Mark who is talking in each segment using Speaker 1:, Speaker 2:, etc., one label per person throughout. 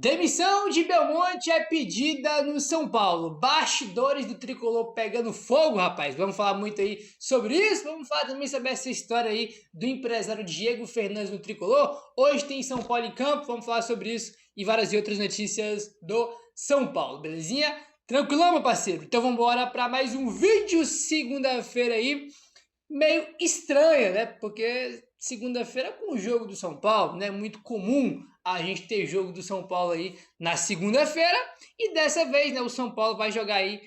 Speaker 1: Demissão de Belmonte é pedida no São Paulo. Bastidores do Tricolor pegando fogo, rapaz. Vamos falar muito aí sobre isso. Vamos falar também sobre essa história aí do empresário Diego Fernandes no Tricolor. Hoje tem São Paulo em campo. Vamos falar sobre isso e várias outras notícias do São Paulo, belezinha? Tranquilão, meu parceiro? Então vamos embora para mais um vídeo segunda-feira aí. Meio estranha, né? Porque segunda-feira com o jogo do São Paulo, né? Muito comum a gente ter jogo do São Paulo aí na segunda-feira. E dessa vez, né? O São Paulo vai jogar aí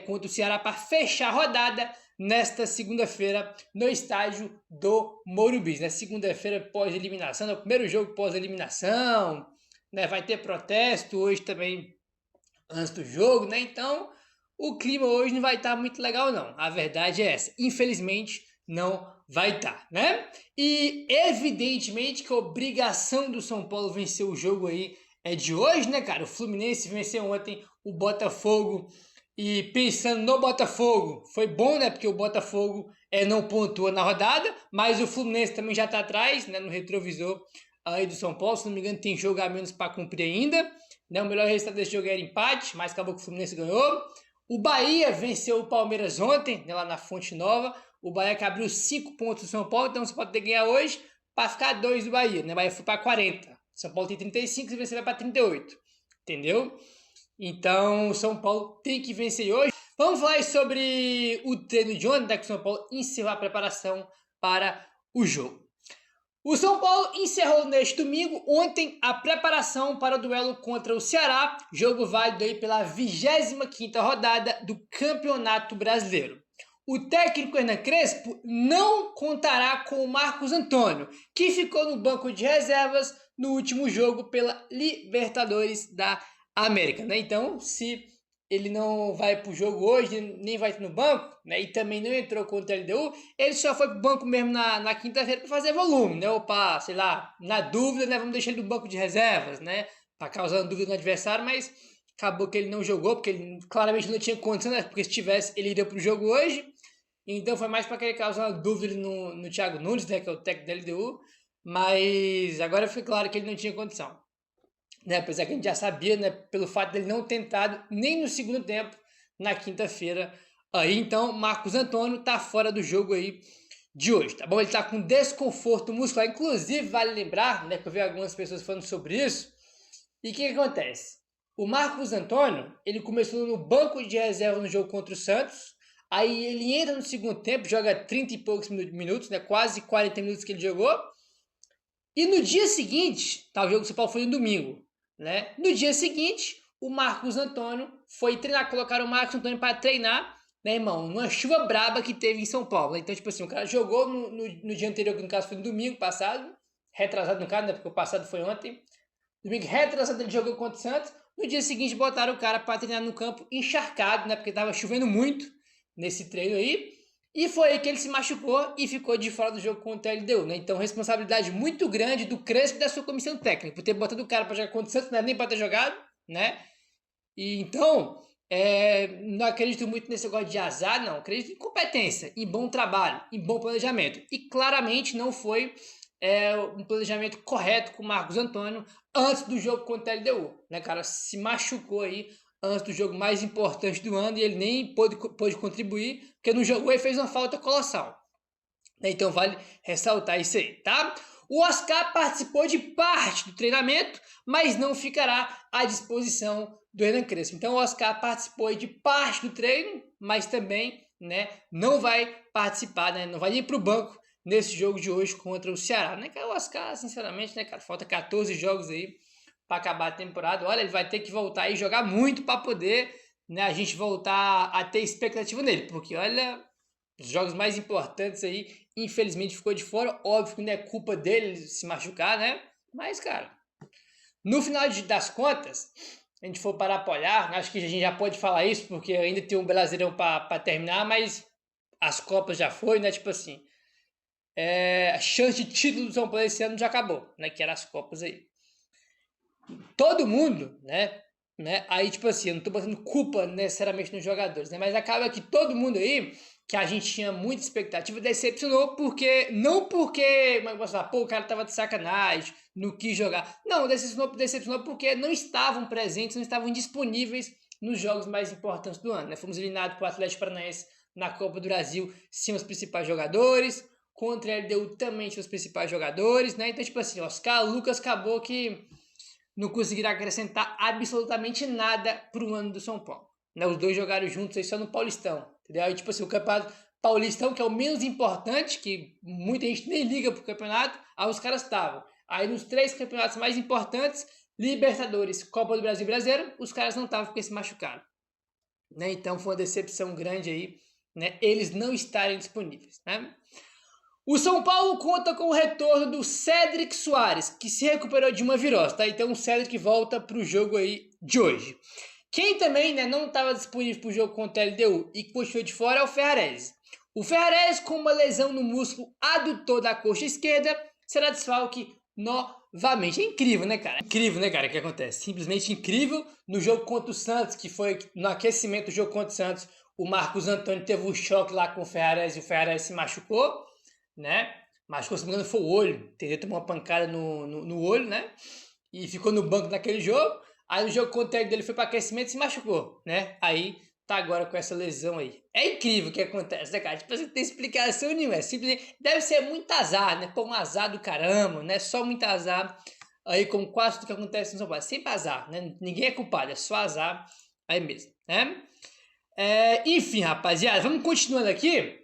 Speaker 1: contra o Ceará para fechar a rodada nesta segunda-feira no estádio do Morumbi, né? Segunda-feira pós-eliminação, é o primeiro jogo pós-eliminação, né? Vai ter protesto hoje também antes do jogo, né? Então o clima hoje não vai estar muito legal, não. A verdade é essa. Infelizmente, não vai estar, né? E evidentemente que a obrigação do São Paulo vencer o jogo aí é de hoje, né, cara? O Fluminense venceu ontem o Botafogo. E pensando no Botafogo, foi bom, né? Porque o Botafogo não pontua na rodada, mas o Fluminense também já tá atrás, né? No retrovisor aí do São Paulo. Se não me engano, tem jogo a menos para cumprir ainda. Né? O melhor resultado desse jogo era empate, mas acabou que o Fluminense ganhou. O Bahia venceu o Palmeiras ontem, né, lá na Fonte Nova. O Bahia que abriu 5 pontos do São Paulo, então você pode ter que ganhar hoje para ficar 2 do Bahia. Né? O Bahia foi para 40. São Paulo tem 35, se vencer vai para 38. Entendeu? Então o São Paulo tem que vencer hoje. Vamos falar sobre o treino de ontem, né, que o São Paulo encerrou a preparação para o jogo. O São Paulo encerrou neste domingo, ontem, a preparação para o duelo contra o Ceará, jogo válido aí pela 25ª rodada do Campeonato Brasileiro. O técnico Hernan Crespo não contará com o Marcos Antônio, que ficou no banco de reservas no último jogo pela Libertadores da América, né? Então, se ele não vai para o jogo hoje, nem vai no banco, né? E também não entrou contra a LDU, ele só foi para o banco mesmo na quinta-feira para fazer volume, né? Ou para, sei lá, na dúvida, né? Vamos deixar ele no banco de reservas, né? Para causar dúvida no adversário, mas acabou que ele não jogou, porque ele claramente não tinha condição, né? Porque se tivesse, ele iria para o jogo hoje. Então foi mais para querer causar uma dúvida no Thiago Nunes, né? Que é o técnico da LDU. Mas agora foi claro que ele não tinha condição. Né, apesar que a gente já sabia, né, pelo fato dele não tentado nem no segundo tempo na quinta-feira. Aí então Marcos Antônio tá fora do jogo aí de hoje, tá bom? Ele tá com desconforto muscular, inclusive vale lembrar, né, que eu vi algumas pessoas falando sobre isso. E o que acontece? O Marcos Antônio, ele começou no banco de reserva no jogo contra o Santos. Aí ele entra no segundo tempo, joga 30 e poucos minutos, né, quase 40 minutos que ele jogou. E no dia seguinte, tá, o jogo do São Paulo foi no domingo. Né? No dia seguinte, o Marcos Antônio foi treinar, colocaram o Marcos Antônio para treinar, né, irmão? Numa chuva braba que teve em São Paulo. Né? Então, tipo assim, o cara jogou no dia anterior, que no caso foi no domingo passado, retrasado no caso, né? Porque o passado foi ontem. Domingo retrasado ele jogou contra o Santos. No dia seguinte, botaram o cara para treinar no campo encharcado, né? Porque tava chovendo muito nesse treino aí. E foi aí que ele se machucou e ficou de fora do jogo contra a LDU, né? Então, responsabilidade muito grande do Crespo e da sua comissão técnica, por ter botado o cara para jogar contra o Santos, não é nem para ter jogado, né? E então, não acredito muito nesse negócio de azar, não. Acredito em competência, em bom trabalho, em bom planejamento. E claramente não foi um planejamento correto com o Marcos Antônio antes do jogo contra a LDU, né, cara? Se machucou aí antes do jogo mais importante do ano e ele nem pôde contribuir, porque no jogo ele fez uma falta colossal. Então vale ressaltar isso aí, tá? O Oscar participou de parte do treinamento, mas não ficará à disposição do Hernan Crespo. Então o Oscar participou de parte do treino, mas também, né, não vai participar, né, não vai ir para o banco nesse jogo de hoje contra o Ceará. Né, cara? O Oscar, sinceramente, né, cara, falta 14 jogos aí para acabar a temporada. Olha, ele vai ter que voltar e jogar muito para poder, né, a gente voltar a ter expectativa nele, porque olha, os jogos mais importantes aí, infelizmente ficou de fora. Óbvio que não é culpa dele se machucar, né? Mas, cara, no final das contas, a gente for parar para olhar, acho que a gente já pode falar isso, porque ainda tem um Brasileirão para terminar, mas as Copas já foi, né? Tipo assim, a chance de título do São Paulo esse ano já acabou, né? Que eram as Copas aí. Todo mundo, né, né? Aí, tipo assim, eu não tô botando culpa necessariamente nos jogadores, né? Mas acaba que todo mundo aí, que a gente tinha muita expectativa, decepcionou porque, não porque, como é que eu posso falar, pô, o cara tava de sacanagem, não quis jogar. Não, decepcionou porque não estavam presentes, não estavam disponíveis nos jogos mais importantes do ano, né? Fomos eliminados pro Atlético Paranaense na Copa do Brasil, sem os principais jogadores, contra a LDU também tinha os principais jogadores, né? Então, tipo assim, Oscar Lucas acabou que não conseguirá acrescentar absolutamente nada para o ano do São Paulo. Né? Os dois jogaram juntos aí só no Paulistão, entendeu? Aí, tipo assim, o campeonato Paulistão, que é o menos importante, que muita gente nem liga pro campeonato, aí os caras estavam. Aí nos 3 campeonatos mais importantes, Libertadores, Copa do Brasil e Brasileiro, os caras não estavam porque se machucaram. Né? Então foi uma decepção grande aí, né? Eles não estarem disponíveis, né? O São Paulo conta com o retorno do Cédric Soares, que se recuperou de uma virose, tá? Então o Cédric volta para o jogo aí de hoje. Quem também, né, não estava disponível para o jogo contra a LDU e continuou de fora é o Ferrarese. O Ferrarese, com uma lesão no músculo adutor da coxa esquerda, será desfalque novamente. É incrível, né, cara? Incrível, né, cara, o que acontece. Simplesmente incrível. No jogo contra o Santos, que foi no aquecimento do jogo contra o Santos, o Marcos Antônio teve um choque lá com o Ferrarese e o Ferrarese se machucou, né? Machucou, se não me engano, foi o olho, entendeu? Tomou uma pancada no olho, né? E ficou no banco naquele jogo. Aí no jogo contra ele dele foi para aquecimento e se machucou, né? Aí tá agora com essa lesão aí. É incrível o que acontece, né, cara? Tipo, você tem explicação nenhuma. É simplesmente, deve ser muito azar, né? Pô, um azar do caramba, né? Só muito azar. Aí, como quase tudo que acontece no São Paulo. É sempre azar, né? Ninguém é culpado, é só azar aí mesmo, né? Enfim, rapaziada, vamos continuando aqui.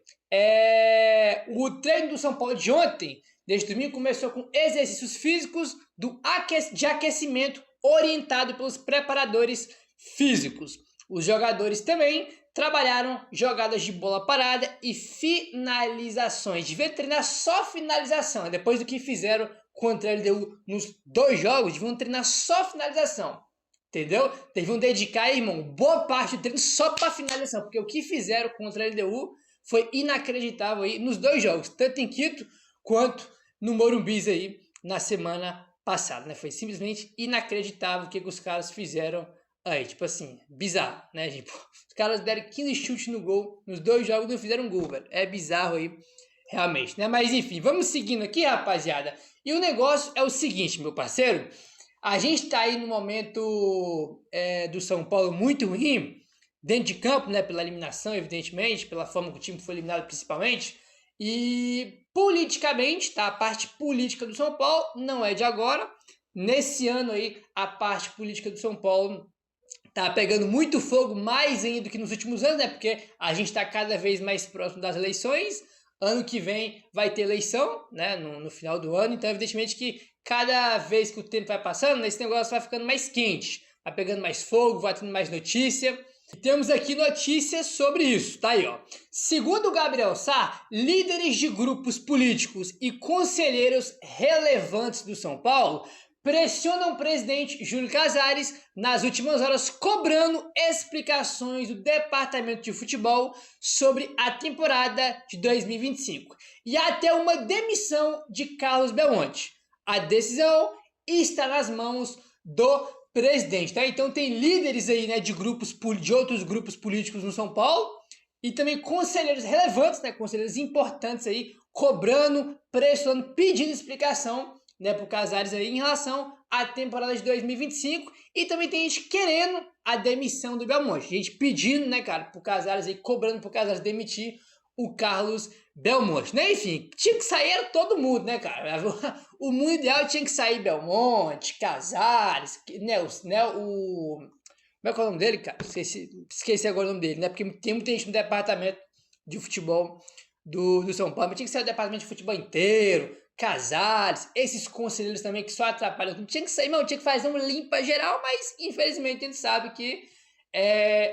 Speaker 1: O treino do São Paulo de ontem, desde domingo, começou com exercícios físicos de aquecimento orientado pelos preparadores físicos. Os jogadores também trabalharam jogadas de bola parada e finalizações. Devia treinar só finalização, depois do que fizeram contra a LDU nos 2 jogos, deviam treinar só finalização. Entendeu? Deviam dedicar, irmão, boa parte do treino só para finalização, porque o que fizeram contra a LDU foi inacreditável aí nos 2 jogos, tanto em Quito quanto no Morumbi aí na semana passada, né? Foi simplesmente inacreditável o que os caras fizeram aí, tipo assim, bizarro, né, tipo, os caras deram 15 chutes no gol, nos 2 jogos não fizeram gol, velho, é bizarro aí, realmente, né, mas enfim, vamos seguindo aqui, rapaziada, e o negócio é o seguinte, meu parceiro, a gente tá aí no momento do São Paulo muito ruim, dentro de campo, né, pela eliminação, evidentemente, pela forma que o time foi eliminado principalmente, e politicamente, tá, a parte política do São Paulo não é de agora, nesse ano aí, a parte política do São Paulo tá pegando muito fogo, mais ainda do que nos últimos anos, né, porque a gente tá cada vez mais próximo das eleições, ano que vem vai ter eleição, né, no final do ano, então evidentemente que cada vez que o tempo vai passando, esse negócio vai ficando mais quente, vai pegando mais fogo, vai tendo mais notícia. E temos aqui notícias sobre isso, tá aí, ó. Segundo Gabriel Sá, líderes de grupos políticos e conselheiros relevantes do São Paulo pressionam o presidente Júlio Casares nas últimas horas, cobrando explicações do departamento de futebol sobre a temporada de 2025 e até uma demissão de Carlos Belmonte. A decisão está nas mãos do presidente, tá? Então tem líderes aí, né, de outros grupos políticos no São Paulo e também conselheiros relevantes, né, conselheiros importantes aí, cobrando, pressionando, pedindo explicação, né, pro Casares aí em relação à temporada de 2025 e também tem gente querendo a demissão do Belmonte, gente pedindo, né, cara, pro Casares aí, cobrando pro Casares demitir o Carlos Belmonte, né? Enfim, tinha que sair todo mundo, né, cara? O mundo ideal tinha que sair Belmonte, Casares, né? Como é que é o nome dele, cara? Esqueci agora o nome dele, né? Porque tem muita gente no departamento de futebol do São Paulo, mas tinha que sair o departamento de futebol inteiro, Casares, esses conselheiros também que só atrapalham. Não tinha que sair, não, tinha que fazer uma limpa geral, mas infelizmente a gente sabe que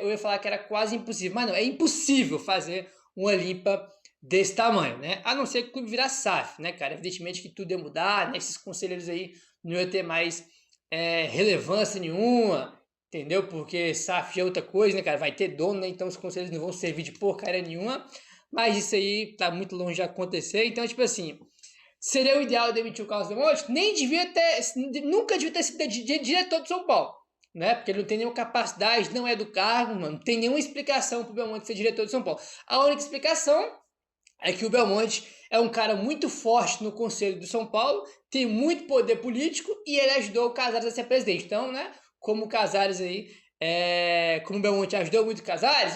Speaker 1: eu ia falar que era quase impossível, mas não, é impossível fazer uma limpa desse tamanho, né? A não ser que o clube virar SAF, né, cara? Evidentemente que tudo ia mudar, né? Esses conselheiros aí não iam ter mais relevância nenhuma, entendeu? Porque SAF já é outra coisa, né, cara? Vai ter dono, né? Então os conselheiros não vão servir de porcaria nenhuma, mas isso aí tá muito longe de acontecer. Então, tipo assim, seria o ideal demitir o Carlos Belmonte? Nunca devia ter sido diretor do São Paulo. né? Porque ele não tem nenhuma capacidade, não é do cargo, mano. Não tem nenhuma explicação pro Belmonte ser diretor de São Paulo. A única explicação é que o Belmonte é um cara muito forte no Conselho do São Paulo, tem muito poder político e ele ajudou o Casares a ser presidente. Então, né, como o Casares aí, como o Belmonte ajudou muito o Casares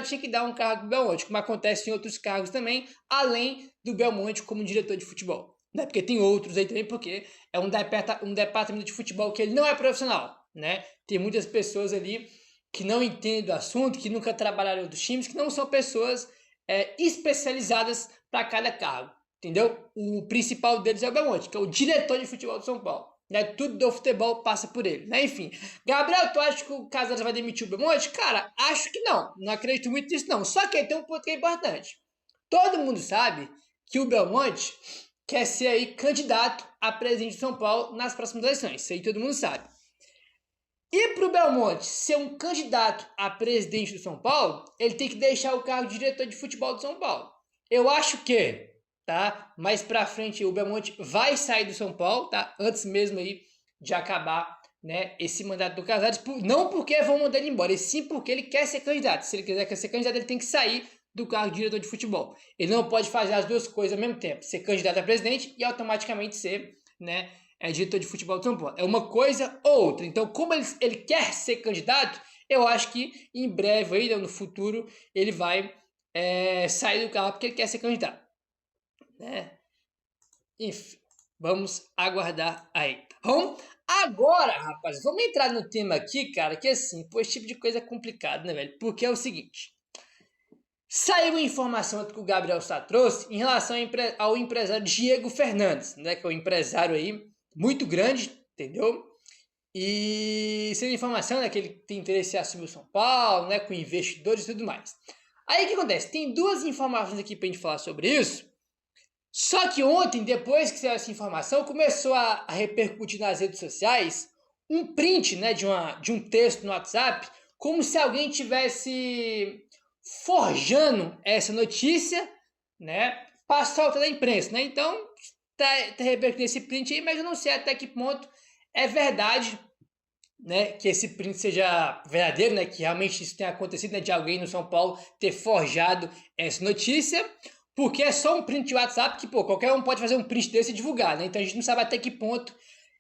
Speaker 1: tinha que dar um cargo pro Belmonte, como acontece em outros cargos também, além do Belmonte como diretor de futebol. Né? Porque tem outros aí também, porque é um departamento de futebol que ele não é profissional, né? Tem muitas pessoas ali que não entendem do assunto, que nunca trabalharam em outros times, que não são pessoas especializadas para cada cargo, entendeu? O principal deles é o Belmonte, que é o diretor de futebol de São Paulo, né? Tudo do futebol passa por ele, né? Enfim, Gabriel, tu acha que o Casares vai demitir o Belmonte? Cara, acho que não, não acredito muito nisso não, só que tem um ponto que é importante, todo mundo sabe que o Belmonte quer ser aí candidato a presidente de São Paulo nas próximas eleições, isso aí todo mundo sabe. E para o Belmonte ser um candidato a presidente do São Paulo, ele tem que deixar o cargo de diretor de futebol do São Paulo. Eu acho que, tá? Mais para frente o Belmonte vai sair do São Paulo, tá? Antes mesmo aí de acabar, né, esse mandato do Casares, não porque vão mandar ele embora, e sim porque ele quer ser candidato. Se ele quiser ser candidato, ele tem que sair do cargo de diretor de futebol. Ele não pode fazer as duas coisas ao mesmo tempo, ser candidato a presidente e automaticamente ser, né, diretor de futebol de São Paulo. É uma coisa ou outra. Então, como ele quer ser candidato, eu acho que em breve, aí, no futuro, ele vai sair do carro porque ele quer ser candidato. Né? Enfim, vamos aguardar aí, tá bom? Agora, rapaz, vamos entrar no tema aqui, cara, que assim, pô, esse tipo de coisa é complicado, né, velho? Porque é o seguinte, saiu informação que o Gabriel Sá trouxe em relação ao empresário Diego Fernandes, né, que é um empresário aí muito grande, entendeu? E sendo informação, né, que ele tem interesse em assumir o São Paulo, né, com investidores e tudo mais. Aí o que acontece? Tem duas informações aqui pra gente falar sobre isso. Só que ontem, depois que saiu essa informação, começou a repercutir nas redes sociais um print, né, de um texto no WhatsApp, como se alguém tivesse forjando essa notícia, né, para soltar da imprensa, né? Então, tá repercutindo esse print aí, mas eu não sei até que ponto é verdade, né, que esse print seja verdadeiro, né, que realmente isso tenha acontecido, né, de alguém no São Paulo ter forjado essa notícia, porque é só um print de WhatsApp que, pô, qualquer um pode fazer um print desse e divulgar, né? Então a gente não sabe até que ponto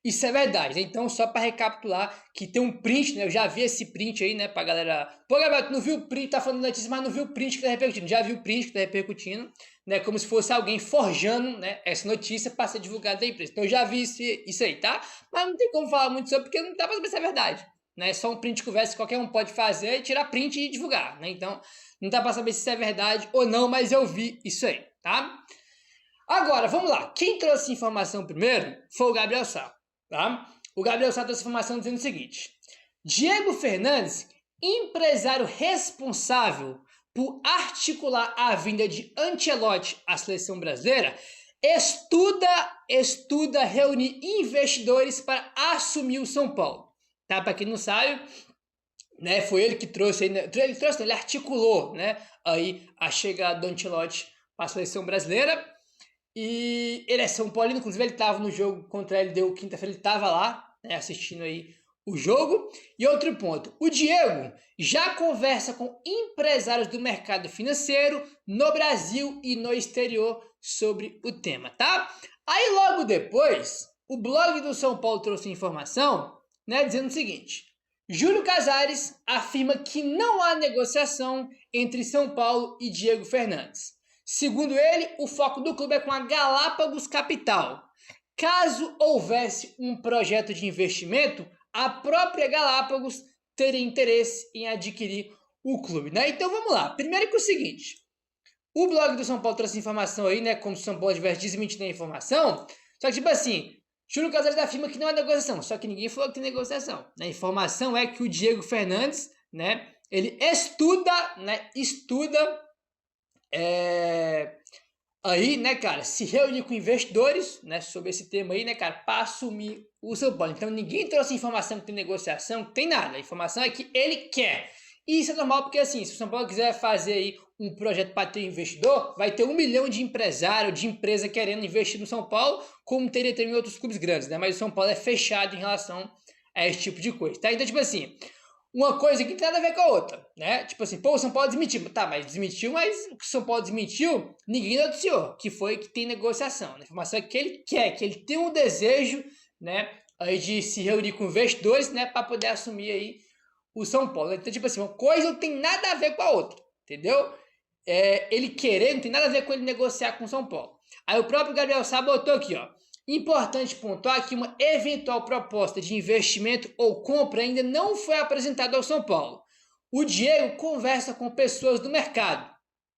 Speaker 1: isso é verdade, né? Então, só para recapitular, que tem um print, né? Eu já vi esse print aí, né? Pra galera... Pô, Gabriel, tu não viu o print, tá falando notícia, mas não viu o print que tá repercutindo. Já vi o print que tá repercutindo, né? Como se fosse alguém forjando, né, essa notícia para ser divulgada da empresa. Então, eu já vi isso aí, tá? Mas não tem como falar muito sobre, porque não dá pra saber se é verdade, né? É só um print de conversa que qualquer um pode fazer, tirar print e divulgar, né? Então, não dá pra saber se isso é verdade ou não, mas eu vi isso aí, tá? Agora, vamos lá. Quem trouxe a informação primeiro foi o Gabriel Sá. Tá? O Gabriel Sá trouxe informação dizendo o seguinte: Diego Fernandes, empresário responsável por articular a vinda de Ancelotti à seleção brasileira, estuda reunir investidores para assumir o São Paulo. Tá? Para quem não sabe, né, foi ele que trouxe, ele articulou, né, aí a chegada do Ancelotti para a seleção brasileira. E ele é São Paulino, inclusive ele estava no jogo contra a LDU quinta-feira, ele estava lá, né, assistindo aí o jogo. E outro ponto, o Diego já conversa com empresários do mercado financeiro no Brasil e no exterior sobre o tema, tá? Aí logo depois, o blog do São Paulo trouxe informação, né, dizendo o seguinte: Júlio Casares afirma que não há negociação entre São Paulo e Diego Fernandes. Segundo ele, o foco do clube é com a Galápagos Capital. Caso houvesse um projeto de investimento, a própria Galápagos teria interesse em adquirir o clube, né? Então vamos lá. Primeiro que é o seguinte, o blog do São Paulo trouxe informação aí, né? Como se o São Paulo estivesse desmentindo a informação. Só que tipo assim, Júlio Casares afirma que não há negociação. Só que ninguém falou que tem negociação. A informação é que o Diego Fernandes, né? Ele estuda aí, né, cara, se reunir com investidores, né, sobre esse tema aí, né, cara, para assumir o São Paulo. Então ninguém trouxe informação que tem negociação, que tem nada. A informação é que ele quer. E isso é normal porque, assim, se o São Paulo quiser fazer aí um projeto para ter investidor, vai ter 1 milhão de empresário, de empresa querendo investir no São Paulo, como teria também em outros clubes grandes, né? Mas o São Paulo é fechado em relação a esse tipo de coisa, tá? Então, tipo assim, uma coisa que não tem nada a ver com a outra, né? Tipo assim, pô, o São Paulo desmentiu. Tá, mas desmentiu, mas o que o São Paulo desmentiu, ninguém noticiou, que foi que tem negociação. A informação é que ele quer, que ele tem um desejo, né, aí de se reunir com investidores, né, para poder assumir aí o São Paulo. Então, tipo assim, uma coisa não tem nada a ver com a outra, entendeu? Ele querer não tem nada a ver com ele negociar com o São Paulo. Aí o próprio Gabriel Sá botou aqui, ó. Importante pontuar que uma eventual proposta de investimento ou compra ainda não foi apresentada ao São Paulo. O Diego conversa com pessoas do mercado,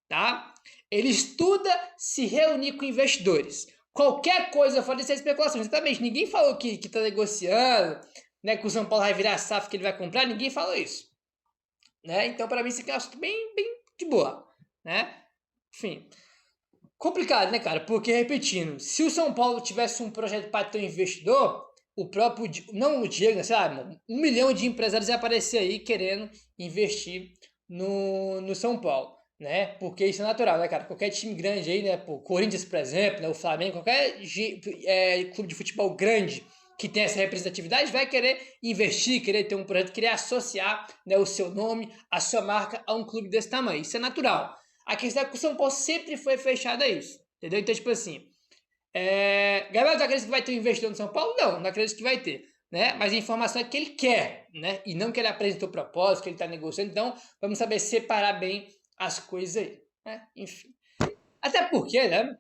Speaker 1: tá? Ele estuda se reunir com investidores. Qualquer coisa fora disso é especulação. Exatamente, ninguém falou que está negociando, né, que o São Paulo vai virar SAF, que ele vai comprar, ninguém falou isso. Né? Então, para mim, isso aqui é um assunto bem, bem de boa, né? Enfim, complicado, né, cara? Porque, repetindo, se o São Paulo tivesse um projeto para ter um investidor, o próprio, não o Diego, sabe? 1 milhão de empresários ia aparecer aí querendo investir no São Paulo, né? Porque isso é natural, né, cara? Qualquer time grande aí, né? Pô, Corinthians, por exemplo, né? O Flamengo, qualquer clube de futebol grande que tem essa representatividade vai querer investir, querer ter um projeto, querer associar, né, o seu nome, a sua marca a um clube desse tamanho. Isso é natural. A questão é que o São Paulo sempre foi fechado a isso, entendeu? Então, tipo assim, Gabriel, tu acredita que vai ter um investidor no São Paulo? Não, não acredito que vai ter, né? Mas a informação é que ele quer, né? E não que ele apresentou propósito, que ele está negociando. Então, vamos saber separar bem as coisas aí, né? Enfim. Até porque, né?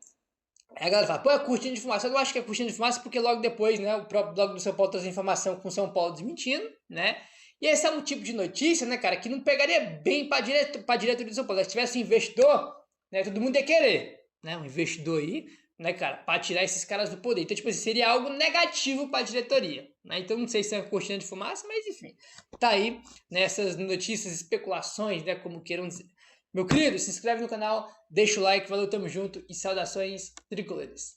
Speaker 1: Aí a galera fala, pô, é cortina de fumaça. Eu não acho que é cortina de fumaça porque logo depois, né, o próprio blog do São Paulo traz informação com o São Paulo desmentindo, né? E esse é um tipo de notícia, né, cara, que não pegaria bem para diretoria do São Paulo. Se tivesse um investidor, né, todo mundo ia querer, né, um investidor aí, né, cara, para tirar esses caras do poder. Então, tipo assim, seria algo negativo para a diretoria, né? Então, não sei se é uma cortina de fumaça, mas enfim, tá aí, né, essas notícias, especulações, né, como queiram dizer. Meu querido, se inscreve no canal, deixa o like, valeu, tamo junto e saudações tricolores.